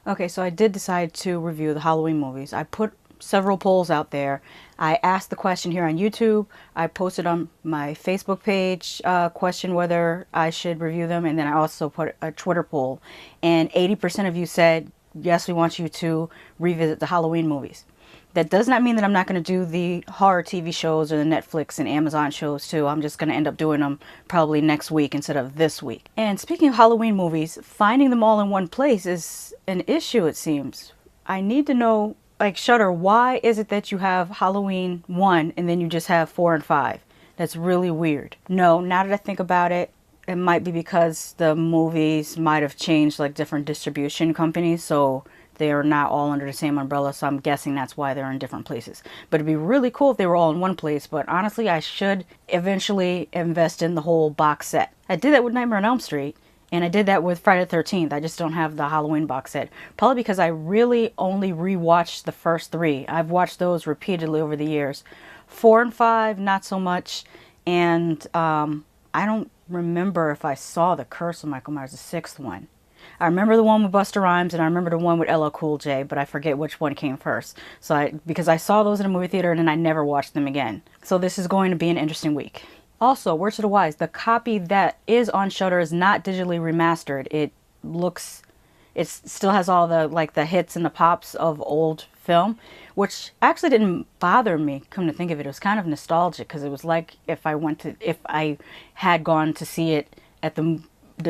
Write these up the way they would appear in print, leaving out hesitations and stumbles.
Okay, so I did decide to review the Halloween movies. I put several polls out there. I asked the question here on YouTube. I posted on my Facebook page question whether I should review them, and then I also put a Twitter poll. And 80% of you said, yes, we want you to revisit the Halloween movies. That does not mean that I'm not going to do the horror TV shows or the Netflix and Amazon shows too. I'm just going to end up doing them probably next week instead of this week. And speaking of Halloween movies, finding them all in one place is an issue, it seems. I need to know, like Shudder, why is it that you have Halloween 1 and then you just have 4 and 5? That's really weird. No, now that I think about it, it might be because the movies might have changed, like different distribution companies, so they are not all under the same umbrella, so I'm guessing that's why they're in different places. But it'd be really cool if they were all in one place, but honestly, I should eventually invest in the whole box set. I did that with Nightmare on Elm Street, and I did that with Friday the 13th. I just don't have the Halloween box set. Probably because I really only rewatched the first 3. I've watched those repeatedly over the years. 4 and 5, not so much, and I don't remember if I saw The Curse of Michael Myers, the 6th one. I remember the one with Busta Rhymes and I remember the one with LL Cool J, but I forget which one came first. Because I saw those in a movie theater and then I never watched them again. So this is going to be an interesting week. Also, word to the wise, the copy that is on Shudder is not digitally remastered. It still has all the hits and the pops of old film, which actually didn't bother me. Come to think of it, it was kind of nostalgic because it was like if I had gone to see it at the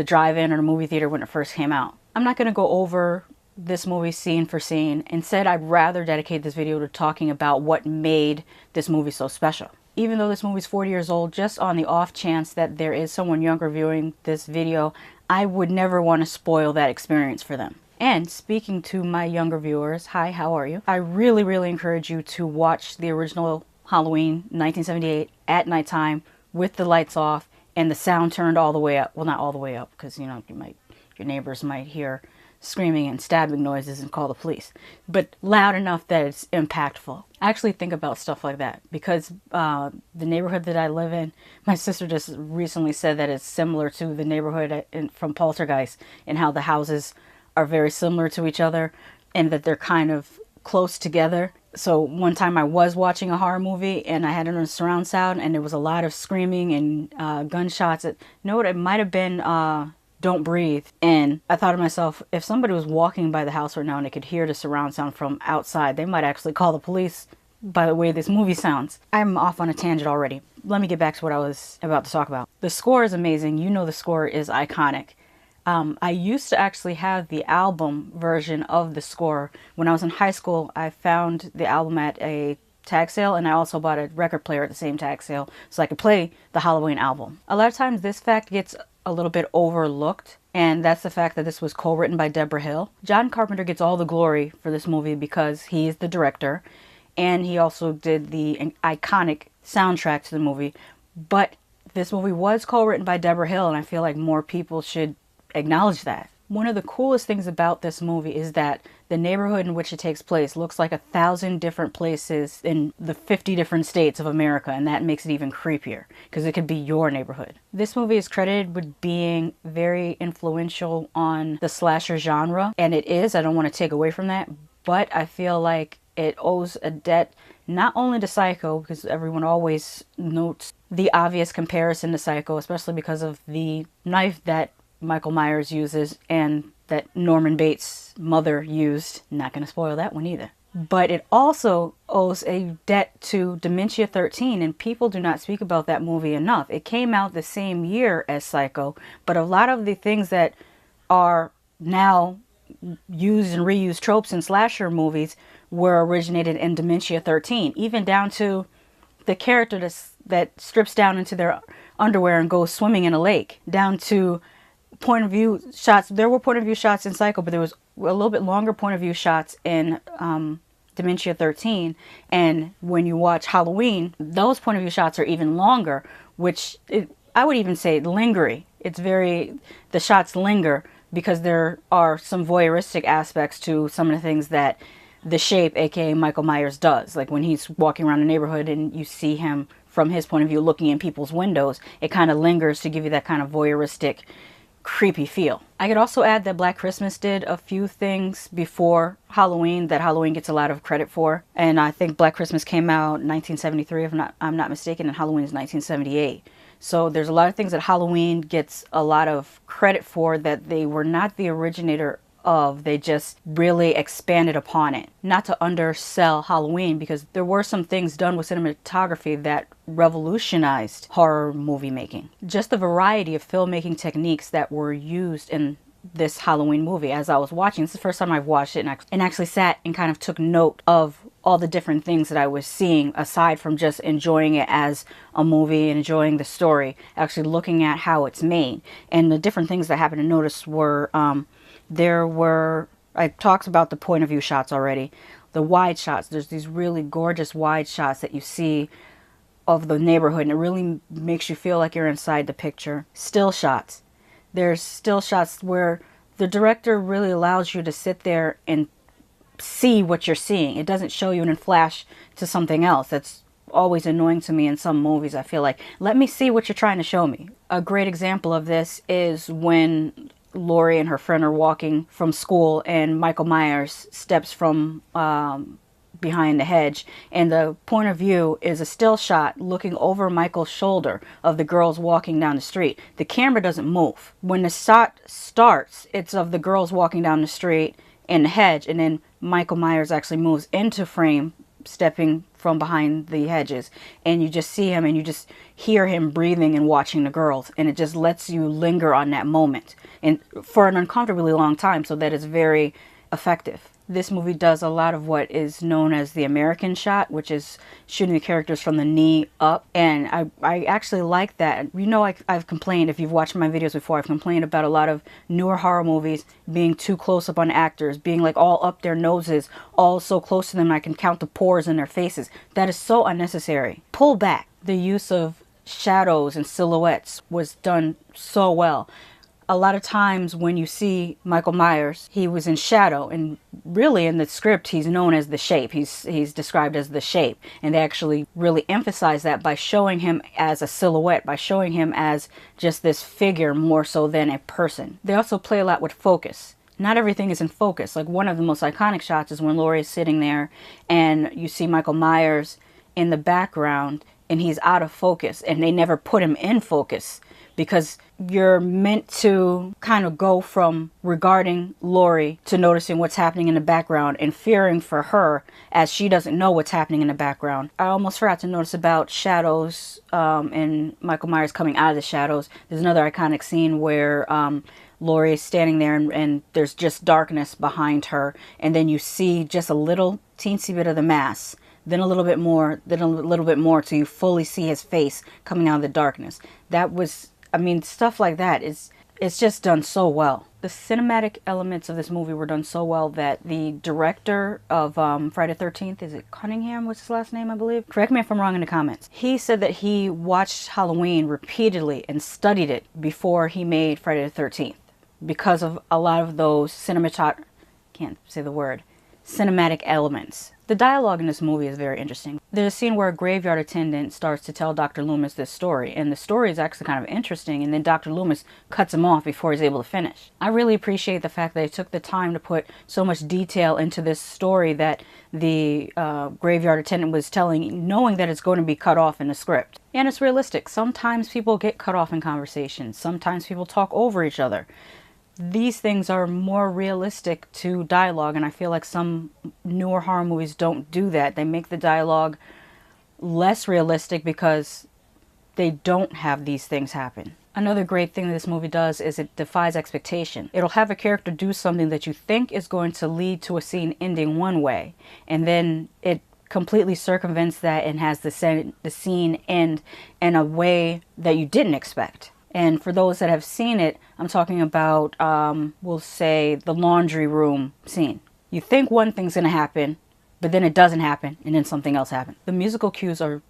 drive-in or the movie theater when it first came out. I'm not going to go over this movie scene for scene. Instead, I'd rather dedicate this video to talking about what made this movie so special. Even though this movie's 40 years old, just on the off chance that there is someone younger viewing this video, I would never want to spoil that experience for them. And speaking to my younger viewers, hi, how are you? I really, really encourage you to watch the original Halloween 1978 at nighttime with the lights off and the sound turned all the way up. Well, not all the way up, because your neighbors might hear screaming and stabbing noises and call the police, but loud enough that it's impactful. I actually think about stuff like that because the neighborhood that I live in, my sister just recently said that it's similar to the neighborhood from Poltergeist, and how the houses are very similar to each other and that they're kind of close together. So one time I was watching a horror movie and I had it on surround sound and there was a lot of screaming and gunshots. You know what? It might have been Don't Breathe. And I thought to myself, if somebody was walking by the house right now and they could hear the surround sound from outside, they might actually call the police by the way this movie sounds. I'm off on a tangent already. Let me get back to what I was about to talk about. The score is amazing. You know the score is iconic. I used to actually have the album version of the score. When I was in high school, I found the album at a tag sale, and I also bought a record player at the same tag sale so I could play the Halloween album. A lot of times this fact gets a little bit overlooked, and that's the fact that this was co-written by Deborah Hill. John Carpenter gets all the glory for this movie because he's the director, and he also did the iconic soundtrack to the movie. But this movie was co-written by Deborah Hill, and I feel like more people should acknowledge that. One of the coolest things about this movie is that the neighborhood in which it takes place looks like 1,000 different places in the 50 different states of America, and that makes it even creepier because it could be your neighborhood. This movie is credited with being very influential on the slasher genre, and it is. I don't want to take away from that, but I feel like it owes a debt not only to Psycho, because everyone always notes the obvious comparison to Psycho, especially because of the knife that Michael Myers uses and that Norman Bates' mother used. Not going to spoil that one either. But it also owes a debt to Dementia 13, and people do not speak about that movie enough. It came out the same year as Psycho, but a lot of the things that are now used and reused tropes in slasher movies were originated in Dementia 13, even down to the character that strips down into their underwear and goes swimming in a lake, down to point of view shots. There were point of view shots in Psycho, but there was a little bit longer point of view shots in Dementia 13. And when you watch Halloween, those point of view shots are even longer, which I would even say lingering. The shots linger because there are some voyeuristic aspects to some of the things that the Shape, aka Michael Myers, does. Like when he's walking around the neighborhood and you see him from his point of view looking in people's windows, it kind of lingers to give you that kind of voyeuristic creepy feel. I could also add that Black Christmas did a few things before Halloween that Halloween gets a lot of credit for. And I think Black Christmas came out in 1973, if I'm not mistaken, and Halloween is 1978. So there's a lot of things that Halloween gets a lot of credit for that they were not the originator of. They just really expanded upon it. Not to undersell Halloween, because there were some things done with cinematography that revolutionized horror movie making. Just the variety of filmmaking techniques that were used in this Halloween movie. As I was watching, this is the first time I've watched it and actually sat and kind of took note of all the different things that I was seeing, aside from just enjoying it as a movie and enjoying the story, actually looking at how it's made. And the different things that I happened to notice were, I talked about the point of view shots already, the wide shots. There's these really gorgeous wide shots that you see of the neighborhood, and it really makes you feel like you're inside the picture. Still shots. There's still shots where the director really allows you to sit there and see what you're seeing. It doesn't show you and then flash to something else. That's always annoying to me in some movies. I feel like, let me see what you're trying to show me. A great example of this is when Laurie and her friend are walking from school and Michael Myers steps from behind the hedge, and the point of view is a still shot looking over Michael's shoulder of the girls walking down the street. The camera doesn't move. When the shot starts, it's of the girls walking down the street in the hedge, and then Michael Myers actually moves into frame, stepping from behind the hedges, and you just see him and you just hear him breathing and watching the girls, and it just lets you linger on that moment and for an uncomfortably long time, so that is very effective. This movie does a lot of what is known as the American shot, which is shooting the characters from the knee up. And I actually like that. You know, I've complained, if you've watched my videos before, I've complained about a lot of newer horror movies being too close up on actors, being like all up their noses, all so close to them I can count the pores in their faces. That is so unnecessary. Pull back. The use of shadows and silhouettes was done so well. A lot of times when you see Michael Myers, he was in shadow, and really in the script he's known as the Shape. He's described as the Shape, and they actually really emphasize that by showing him as a silhouette, by showing him as just this figure more so than a person. They also play a lot with focus. Not everything is in focus. Like, one of the most iconic shots is when Laurie is sitting there and you see Michael Myers in the background and he's out of focus, and they never put him in focus, because you're meant to kind of go from regarding Laurie to noticing what's happening in the background and fearing for her as she doesn't know what's happening in the background. I almost forgot to notice about shadows and Michael Myers coming out of the shadows. There's another iconic scene where Laurie is standing there and there's just darkness behind her, and then you see just a little teensy bit of the mask, then a little bit more, then a little bit more, till you fully see his face coming out of the darkness. That was, I mean, stuff like that it's just done so well. The cinematic elements of this movie were done so well that the director of Friday the 13th, is it Cunningham? What's his last name, I believe? Correct me if I'm wrong in the comments. He said that he watched Halloween repeatedly and studied it before he made Friday the 13th because of a lot of those cinematic elements. The dialogue in this movie is very interesting. There's a scene where a graveyard attendant starts to tell Dr. Loomis this story, and the story is actually kind of interesting, and then Dr. Loomis cuts him off before he's able to finish. I really appreciate the fact that they took the time to put so much detail into this story that the graveyard attendant was telling, knowing that it's going to be cut off in the script. And it's realistic. Sometimes people get cut off in conversations. Sometimes people talk over each other. These things are more realistic to dialogue, and I feel like some newer horror movies don't do that. They make the dialogue less realistic because they don't have these things happen. Another great thing that this movie does is it defies expectation. It'll have a character do something that you think is going to lead to a scene ending one way, and then it completely circumvents that and has the scene end in a way that you didn't expect. And for those that have seen it, I'm talking about, we'll say, the laundry room scene. You think one thing's going to happen, but then it doesn't happen, and then something else happens. The musical cues are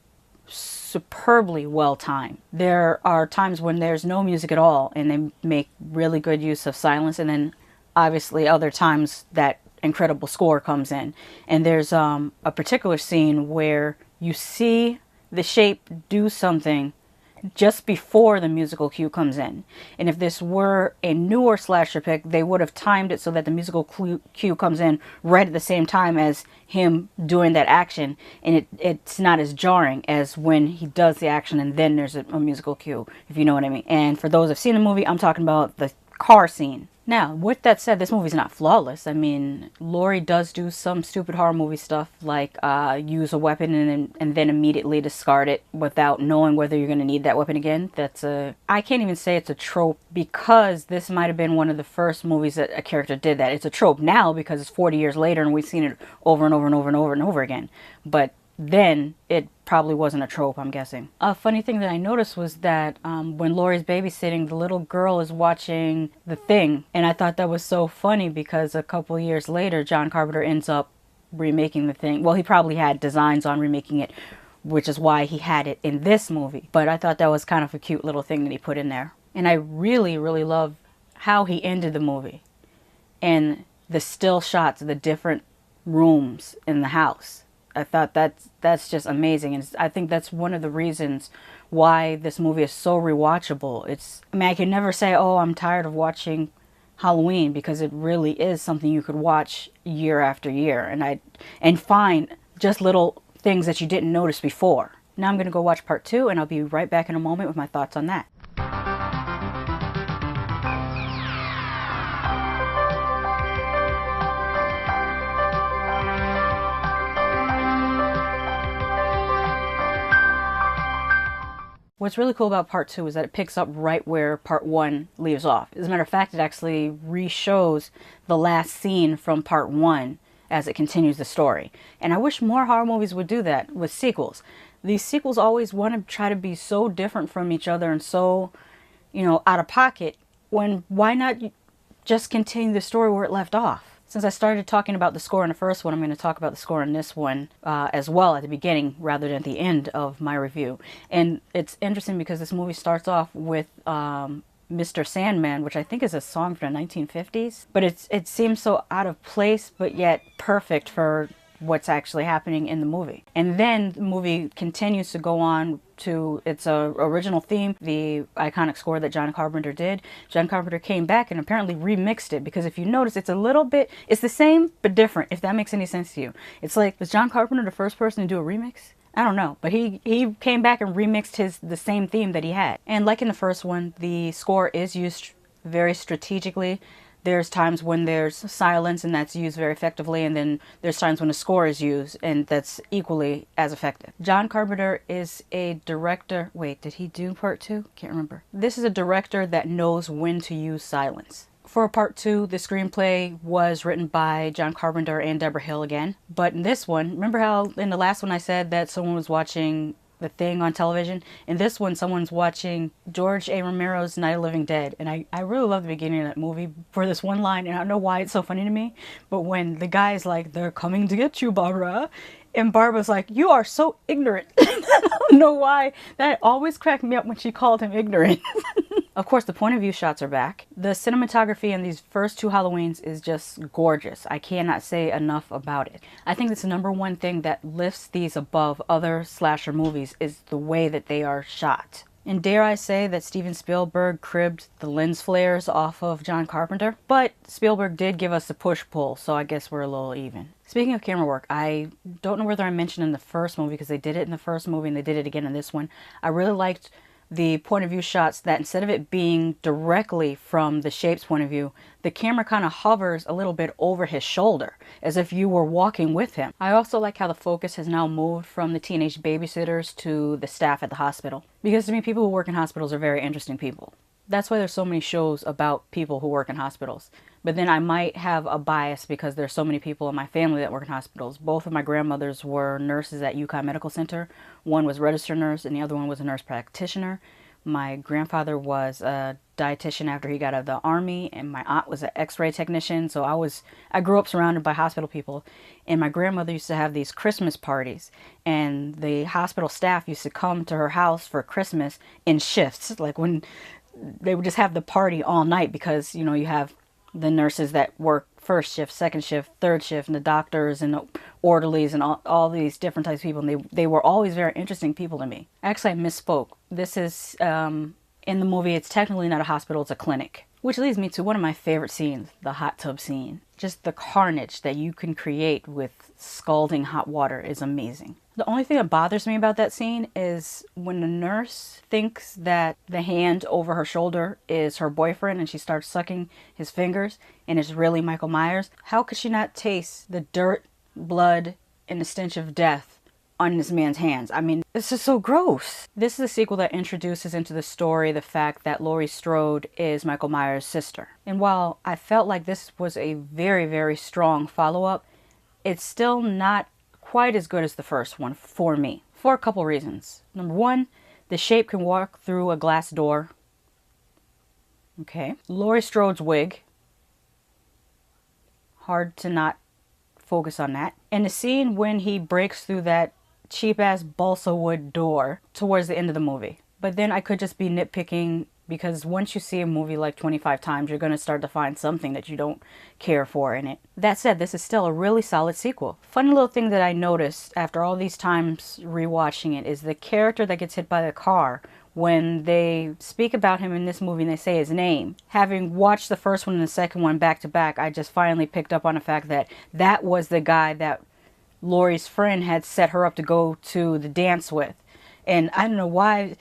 superbly well timed. There are times when there's no music at all, and they make really good use of silence, and then obviously other times that incredible score comes in. And there's a particular scene where you see the Shape do something just before the musical cue comes in. And if this were a newer slasher pick, they would have timed it so that the musical cue comes in right at the same time as him doing that action, and it's not as jarring as when he does the action and then there's a musical cue, if you know what I mean. And for those who've seen the movie, I'm talking about the car scene. Now, with that said, this movie's not flawless. I mean, Laurie does do some stupid horror movie stuff, like use a weapon and then immediately discard it without knowing whether you're going to need that weapon again. I can't even say it's a trope, because this might have been one of the first movies that a character did that. It's a trope now because it's 40 years later and we've seen it over and over and over and over and over again. But then it probably wasn't a trope, I'm guessing. A funny thing that I noticed was that when Laurie's babysitting, the little girl is watching The Thing, and I thought that was so funny because a couple years later John Carpenter ends up remaking The Thing. Well, he probably had designs on remaking it, which is why he had it in this movie, but I thought that was kind of a cute little thing that he put in there. And I really, really love how he ended the movie and the still shots of the different rooms in the house. I thought that's just amazing, and I think that's one of the reasons why this movie is so rewatchable. I mean, I can never say, oh, I'm tired of watching Halloween, because it really is something you could watch year after year and find just little things that you didn't notice before. Now I'm going to go watch part 2, and I'll be right back in a moment with my thoughts on that. What's really cool about part 2 is that it picks up right where part 1 leaves off. As a matter of fact, it actually re-shows the last scene from part 1 as it continues the story. And I wish more horror movies would do that with sequels. These sequels always want to try to be so different from each other and so, out of pocket, when why not just continue the story where it left off? Since I started talking about the score in the first one, I'm going to talk about the score in this one as well at the beginning rather than at the end of my review. And it's interesting because this movie starts off with Mr. Sandman, which I think is a song from the 1950s. But it seems so out of place, but yet perfect for what's actually happening in the movie. And then the movie continues to go on to its original theme, the iconic score that John Carpenter did. John Carpenter came back and apparently remixed it, because if you notice, it's the same but different, if that makes any sense to you. It's like, was John Carpenter the first person to do a remix? I don't know, but he came back and remixed the same theme that he had. And like in the first one, the score is used very strategically. There's times when there's silence and that's used very effectively, and then there's times when a score is used and that's equally as effective. John Carpenter is a director. Wait, did he do part 2? Can't remember. This is a director that knows when to use silence. For part 2, the screenplay was written by John Carpenter and Deborah Hill again. But in this one, remember how in the last one I said that someone was watching The Thing on television? In this one, someone's watching George A. Romero's Night of the Living Dead. And I really love the beginning of that movie for this one line, and I don't know why it's so funny to me, but when the guy's like, "They're coming to get you, Barbara," and Barbara's like, "You are so ignorant." I don't know why. That always cracked me up when she called him ignorant. Of course, the point of view shots are back. The cinematography in these first 2 Halloweens is just gorgeous. I cannot say enough about it. I think that's the #1 thing that lifts these above other slasher movies, is the way that they are shot. And dare I say that Steven Spielberg cribbed the lens flares off of John Carpenter, but Spielberg did give us a push-pull, so I guess we're a little even. Speaking of camera work, I don't know whether I mentioned in the first movie, because they did it in the first movie and they did it again in this one. I really liked the point of view shots that instead of it being directly from the Shape's point of view, the camera kind of hovers a little bit over his shoulder, as if you were walking with him. I also like how the focus has now moved from the teenage babysitters to the staff at the hospital. Because to me, people who work in hospitals are very interesting people. That's why there's so many shows about people who work in hospitals. But then I might have a bias because there's so many people in my family that work in hospitals. Both of my grandmothers were nurses at UConn Medical Center. One was a registered nurse and the other one was a nurse practitioner. My grandfather was a dietitian after he got out of the army, and my aunt was an x-ray technician. So I grew up surrounded by hospital people. And my grandmother used to have these Christmas parties, and the hospital staff used to come to her house for Christmas in shifts. Like when they would just have the party all night, because, you know, you have the nurses that work first shift, second shift, third shift, and the doctors and the orderlies and all these different types of people. And they were always very interesting people to me. Actually, I misspoke. This is, in the movie, it's technically not a hospital, it's a clinic. Which leads me to one of my favorite scenes, the hot tub scene. Just the carnage that you can create with scalding hot water is amazing. The only thing that bothers me about that scene is when the nurse thinks that the hand over her shoulder is her boyfriend and she starts sucking his fingers and it's really Michael Myers. How could she not taste the dirt, blood, and the stench of death on this man's hands? I mean, this is so gross. This is a sequel that introduces into the story the fact that Laurie Strode is Michael Myers' sister. And while I felt like this was a very, very strong follow-up, it's still not quite as good as the first one for me, for a couple reasons. Number one, the shape can walk through a glass door. Okay. Laurie Strode's wig. Hard to not focus on that. And the scene when he breaks through that cheap-ass balsa wood door towards the end of the movie. But then I could just be nitpicking, because once you see a movie like 25 times, you're going to start to find something that you don't care for in it. That said, this is still a really solid sequel. Funny little thing that I noticed after all these times rewatching it is the character that gets hit by the car. When they speak about him in this movie and they say his name, having watched the first one and the second one back to back, I just finally picked up on the fact that that was the guy that Laurie's friend had set her up to go to the dance with. And I don't know why.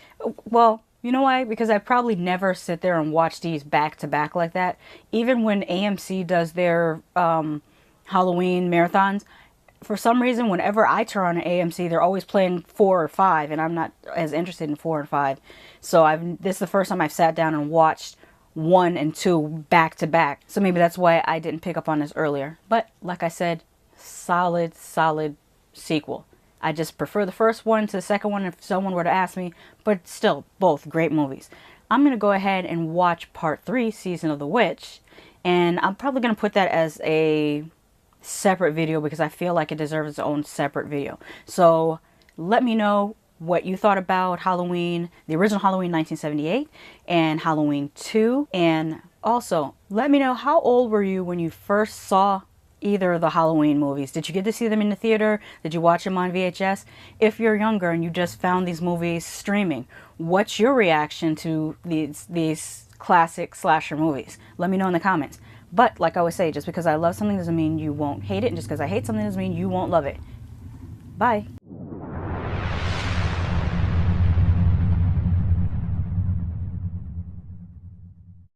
Well, you know why? Because I probably never sit there and watch these back to back like that. Even when AMC does their Halloween marathons, for some reason, whenever I turn on AMC, they're always playing 4 or 5, and I'm not as interested in 4 and 5. So this is the first time I've sat down and watched 1 and 2 back to back. So maybe that's why I didn't pick up on this earlier. But like I said, solid sequel. I just prefer the first one to the second one if someone were to ask me, but still, both great movies. I'm going to go ahead and watch part 3, Season of the Witch, and I'm probably going to put that as a separate video because I feel like it deserves its own separate video. So let me know what you thought about Halloween, the original Halloween 1978, and Halloween 2, and also let me know how old were you when you first saw either of the Halloween movies. Did you get to see them in the theater? Did you watch them on VHS? If you're younger and you just found these movies streaming, what's your reaction to these classic slasher movies? Let me know in the comments. But like I always say, just because I love something doesn't mean you won't hate it, and just because I hate something doesn't mean you won't love it. Bye.